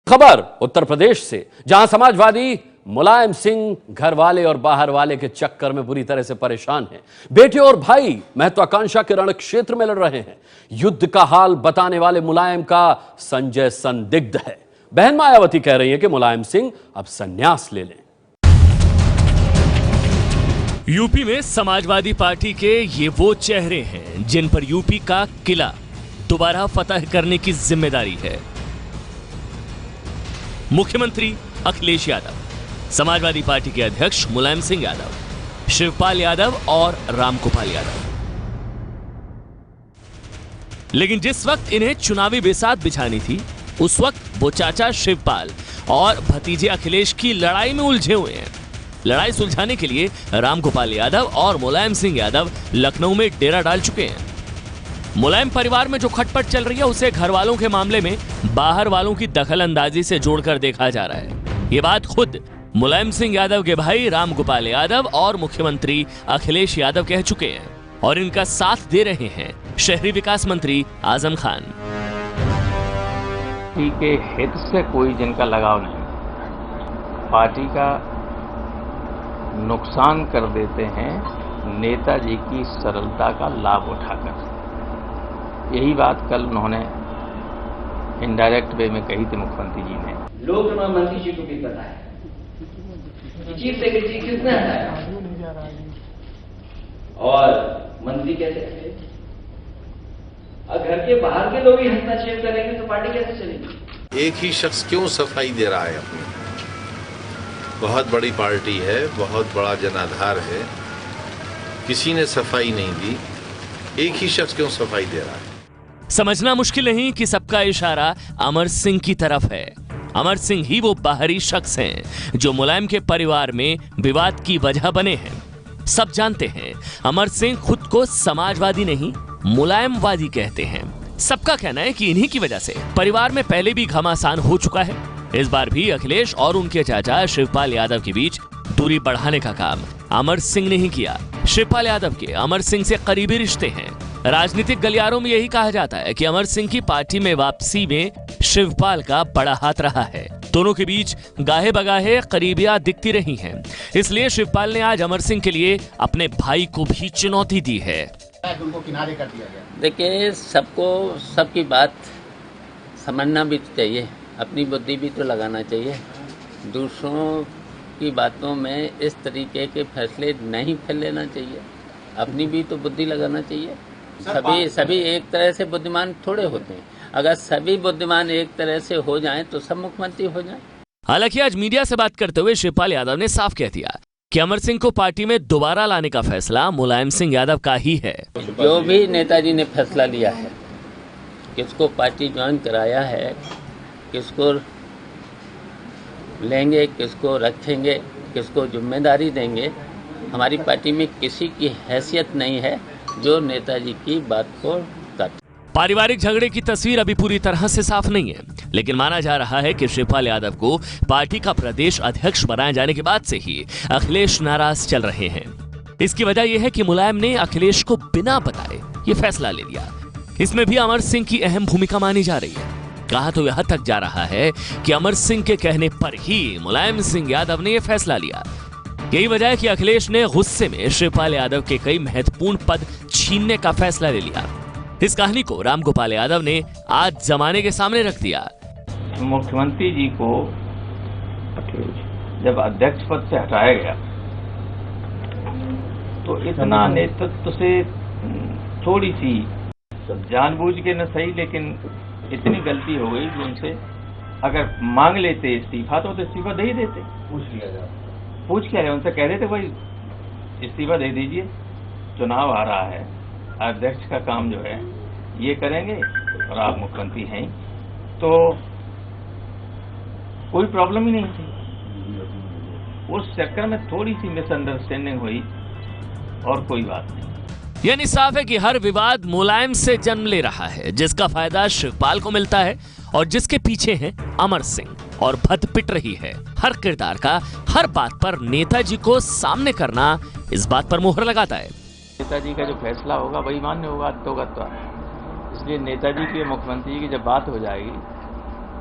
खबर उत्तर प्रदेश से, जहां समाजवादी मुलायम सिंह घर वाले और बाहर वाले के चक्कर में बुरी तरह से परेशान हैं। बेटे और भाई महत्वाकांक्षा के रण क्षेत्र में लड़ रहे हैं। युद्ध का हाल बताने वाले मुलायम का संजय संदिग्ध है। बहन मायावती कह रही है कि मुलायम सिंह अब संन्यास ले लें। यूपी में समाजवादी पार्टी के ये वो चेहरे हैं जिन पर यूपी का किला दोबारा फतह करने की जिम्मेदारी है। मुख्यमंत्री अखिलेश यादव, समाजवादी पार्टी के अध्यक्ष मुलायम सिंह यादव, शिवपाल यादव और रामगोपाल यादव। लेकिन जिस वक्त इन्हें चुनावी बिसात बिछानी थी, उस वक्त वो चाचा शिवपाल और भतीजे अखिलेश की लड़ाई में उलझे हुए हैं। लड़ाई सुलझाने के लिए रामगोपाल यादव और मुलायम सिंह यादव लखनऊ में डेरा डाल चुके हैं। मुलायम परिवार में जो खटपट चल रही है, उसे घर वालों के मामले में बाहर वालों की दखल अंदाजी से जोड़कर देखा जा रहा है। ये बात खुद मुलायम सिंह यादव के भाई रामगोपाल यादव और मुख्यमंत्री अखिलेश यादव कह चुके हैं और इनका साथ दे रहे हैं शहरी विकास मंत्री आजम खान। पार्टी के हित से कोई जिनका लगाव नहीं, पार्टी का नुकसान कर देते हैं नेताजी की सरलता का लाभ उठाकर। यही बात कल उन्होंने इनडायरेक्ट वे में कही थी मुख्यमंत्री जी ने। लोग मंत्री जी को भी पता है चीफ सेक्रेटरी किसने हटाया और मंत्री कैसे हटे। और घर के बाहर के लोग ही हस्तक्षेप करेंगे तो पार्टी कैसे चलेगी। एक ही शख्स क्यों सफाई दे रहा है अपनी? बहुत बड़ी पार्टी है, बहुत बड़ा जनाधार है, किसी ने सफाई नहीं दी, एक ही शख्स क्यों सफाई दे रहा है? समझना मुश्किल नहीं कि सबका इशारा अमर सिंह की तरफ है। अमर सिंह ही वो बाहरी शख्स हैं जो मुलायम के परिवार में विवाद की वजह बने हैं। सब जानते हैं अमर सिंह खुद को समाजवादी नहीं मुलायमवादी कहते हैं। सबका कहना है कि इन्हीं की वजह से परिवार में पहले भी घमासान हो चुका है। इस बार भी अखिलेश और उनके चाचा शिवपाल यादव के बीच दूरी बढ़ाने का काम अमर सिंह ने ही किया। शिवपाल यादव के अमर सिंह से करीबी रिश्ते हैं। राजनीतिक गलियारों में यही कहा जाता है कि अमर सिंह की पार्टी में वापसी में शिवपाल का बड़ा हाथ रहा है। दोनों के बीच गाहे बगाहे करीबियां दिखती रही हैं। इसलिए शिवपाल ने आज अमर सिंह के लिए अपने भाई को भी चुनौती दी है। उनको किनारे कर दिया गया। देखिए, सबको सबकी बात समझना भी चाहिए, अपनी बुद्धि भी तो लगाना चाहिए। दूसरों की बातों में इस तरीके के फैसले नहीं फैल लेना चाहिए, अपनी भी तो बुद्धि लगाना चाहिए। सभी एक तरह से बुद्धिमान थोड़े होते हैं। अगर सभी बुद्धिमान एक तरह से हो जाएं तो सब मुख्यमंत्री हो जाएं। हालांकि आज मीडिया से बात करते हुए शिवपाल यादव ने साफ कह दिया कि अमर सिंह को पार्टी में दोबारा लाने का फैसला मुलायम सिंह यादव का ही है। जो भी नेताजी ने फैसला लिया है, किसको पार्टी ज्वाइन कराया है, किसको लेंगे, किसको रखेंगे, किसको जिम्मेदारी देंगे, हमारी पार्टी में किसी की हैसियत नहीं है जो नेताजी की बात को कर। पारिवारिक झगड़े की तस्वीर अभी पूरी तरह से साफ नहीं है, लेकिन माना जा रहा है कि शिवपाल यादव को पार्टी का प्रदेश अध्यक्ष बनाए जाने के बाद से ही अखिलेश नाराज चल रहे हैं। इसकी वजह यह है कि मुलायम ने अखिलेश को बिना बताए ये फैसला ले लिया। इसमें भी अमर सिंह की अहम भूमिका मानी जा रही है। कहा तो यहां तक जा रहा है कि अमर सिंह के कहने पर ही मुलायम सिंह यादव ने यह फैसला लिया। यही वजह है कि अखिलेश ने गुस्से में शिवपाल यादव के कई महत्वपूर्ण पद छीनने का फैसला ले लिया। इस कहानी को रामगोपाल यादव ने आज जमाने के सामने रख दिया। मुख्यमंत्री जी को जब अध्यक्ष पद से हटाया गया तो इतना नेतृत्व से थोड़ी सी जानबूझ के न सही, लेकिन इतनी गलती हो गई कि उनसे अगर मांग लेते इस्तीफा तो इस्तीफा दे ही देते। पूछ क्या उनसे कह देते भाई इस्तीफा दे दीजिए, चुनाव आ रहा है, अध्यक्ष का काम जो है ये करेंगे और आप मुख्यमंत्री हैं, तो कोई प्रॉब्लम ही नहीं थी। उस चक्कर में थोड़ी सी मिसअंडरस्टैंडिंग हुई और कोई बात नहीं। यानी साफ है कि हर विवाद मुलायम से जन्म ले रहा है, जिसका फायदा शिवपाल को मिलता है और जिसके पीछे हैं अमर सिंह, और भद पिट रही है हर किरदार का हर बात पर नेताजी को सामने करना इस बात पर मोहर लगाता है। नेताजी का जो फैसला होगा वही मान्य होगा, तो इसलिए नेताजी की मुख्यमंत्री की जब बात हो जाएगी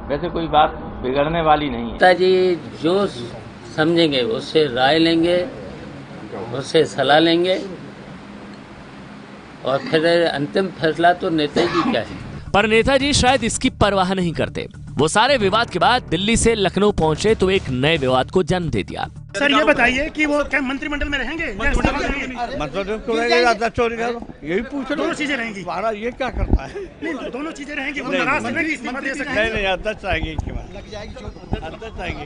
वैसे कोई बात बिगड़ने वाली नहीं है। नेताजी जो समझेंगे उससे राय लेंगे, उससे सलाह लेंगे और फिर अंतिम फैसला तो नेताजी का है। पर नेताजी शायद इसकी परवाह नहीं करते। वो सारे विवाद के बाद दिल्ली से लखनऊ पहुंचे तो एक नए विवाद को जन्म दे दिया। सर ये बताइए कि वो क्या मंत्रिमंडल में रहेंगे? यही पूछ रहे, दोनों चीजें रहेंगी। महाराज ये क्या करता है? नहीं, दोनों चीजें रहेंगी। वो नाराज नहीं इस्तीफा दे सकते हैं। नहीं अध्यक्ष आएंगे इसके बाद, अध्यक्ष आएंगे।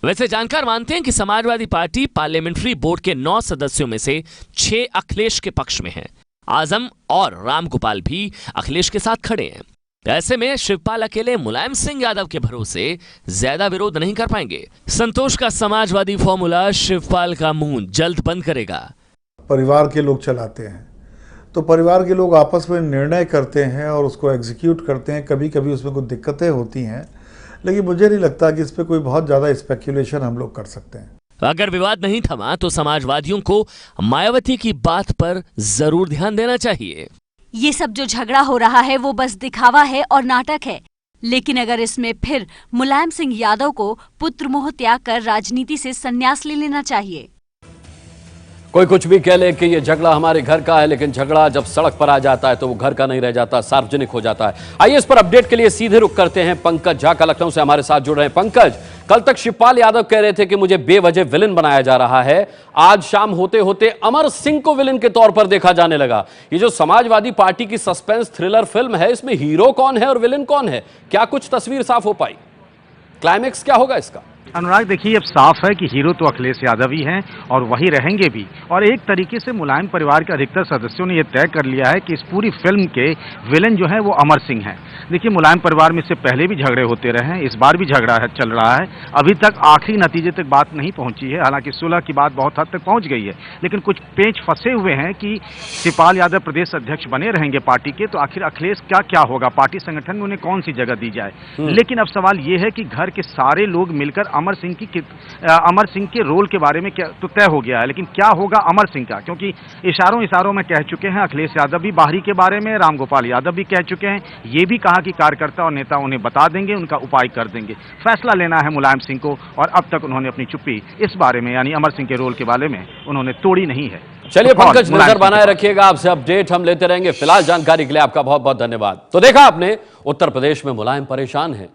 वैसे जानकार मानते हैं कि समाजवादी पार्टी पार्लियामेंट्री बोर्ड के 9 सदस्यों में से 6 अखिलेश के पक्ष में हैं। आजम और रामगोपाल भी अखिलेश के साथ खड़े हैं। ऐसे में शिवपाल अकेले मुलायम सिंह यादव के भरोसे ज्यादा विरोध नहीं कर पाएंगे। संतोष का समाजवादी फॉर्मूला शिवपाल का मुंह जल्द बंद करेगा। परिवार के लोग चलाते हैं तो परिवार के लोग आपस में निर्णय करते हैं और उसको एग्जीक्यूट करते हैं। कभी कभी उसमें कुछ दिक्कतें होती हैं, लेकिन मुझे नहीं लगता कि इस पर कोई बहुत ज़्यादा स्पेक्यूलेशन हम लोग कर सकते हैं। अगर विवाद नहीं थमा तो समाजवादियों को मायावती की बात पर जरूर ध्यान देना चाहिए। ये सब जो झगड़ा हो रहा है वो बस दिखावा है और नाटक है, लेकिन अगर इसमें फिर मुलायम सिंह यादव को पुत्र मोह त्याग कर राजनीति से संन्यास ले लेना चाहिए। कोई कुछ भी कह ले कि ये झगड़ा हमारे घर का है, लेकिन झगड़ा जब सड़क पर आ जाता है तो वो घर का नहीं रह जाता, सार्वजनिक हो जाता है। आइए इस पर अपडेट के लिए सीधे रुख करते हैं पंकज झा का, लखनऊ से हमारे साथ जुड़ रहे हैं। पंकज, कल तक शिवपाल यादव कह रहे थे कि मुझे बेवजह विलेन बनाया जा रहा है, आज शाम होते होते अमर सिंह को विलेन के तौर पर देखा जाने लगा। ये जो समाजवादी पार्टी की सस्पेंस थ्रिलर फिल्म है, इसमें हीरो कौन है और विलेन कौन है, क्या कुछ तस्वीर साफ हो पाई? क्लाइमेक्स क्या होगा इसका? अनुराग देखिए, अब साफ है कि हीरो तो अखिलेश यादव ही हैं और वही रहेंगे भी। और एक तरीके से मुलायम परिवार के अधिकतर सदस्यों ने यह तय कर लिया है कि इस पूरी फिल्म के विलेन जो है वो अमर सिंह हैं। देखिए, मुलायम परिवार में इससे पहले भी झगड़े होते रहे हैं, इस बार भी झगड़ा है चल रहा है। अभी तक आखिरी नतीजे तक बात नहीं पहुंची है, हालांकि सुलह की बात बहुत हद तक पहुंच गई है, लेकिन कुछ पेच फंसे हुए हैं कि शिवपाल यादव प्रदेश अध्यक्ष बने रहेंगे पार्टी के, तो आखिर अखिलेश क्या क्या होगा, पार्टी संगठन में उन्हें कौन सी जगह दी जाए। लेकिन अब सवाल ये है कि घर के सारे लोग मिलकर अमर सिंह के रोल के बारे में क्या तो तय हो गया है, लेकिन क्या होगा अमर सिंह का, क्योंकि इशारों में कह चुके हैं अखिलेश यादव भी बाहरी के बारे में, रामगोपाल यादव भी कह चुके हैं, ये भी कहा कि कार्यकर्ता और नेता उन्हें बता देंगे, उनका उपाय कर देंगे। फैसला लेना है मुलायम सिंह को, और अब तक उन्होंने अपनी चुप्पी इस बारे में यानी अमर सिंह के रोल के बारे में उन्होंने तोड़ी नहीं है। चलिए पंकज, नजर बनाए रखिएगा, आपसे अपडेट हम लेते रहेंगे। फिलहाल जानकारी के लिए आपका बहुत बहुत धन्यवाद। तो देखा आपने, उत्तर प्रदेश में मुलायम परेशान है,